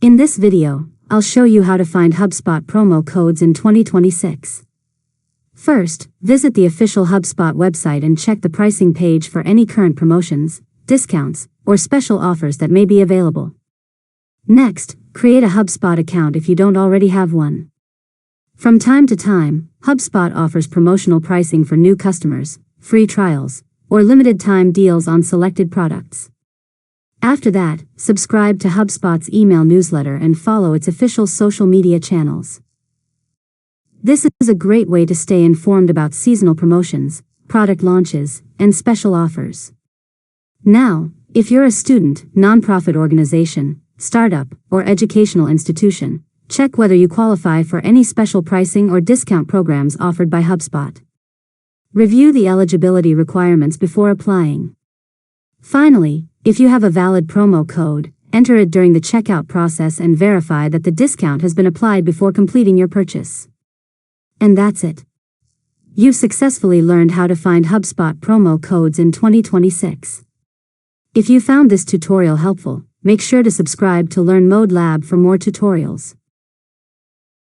In this video, I'll show you how to find HubSpot promo codes in 2026. First, visit the official HubSpot website and check the pricing page for any current promotions, discounts, or special offers that may be available. Next, create a HubSpot account if you don't already have one. From time to time, HubSpot offers promotional pricing for new customers, free trials, or limited-time deals on selected products. After that, subscribe to HubSpot's email newsletter and follow its official social media channels. This is a great way to stay informed about seasonal promotions, product launches, and special offers. Now, if you're a student, nonprofit organization, startup, or educational institution, check whether you qualify for any special pricing or discount programs offered by HubSpot. Review the eligibility requirements before applying. Finally, if you have a valid promo code, enter it during the checkout process and verify that the discount has been applied before completing your purchase. And that's it. You've successfully learned how to find HubSpot promo codes in 2026. If you found this tutorial helpful, make sure to subscribe to Learn Mode Lab for more tutorials.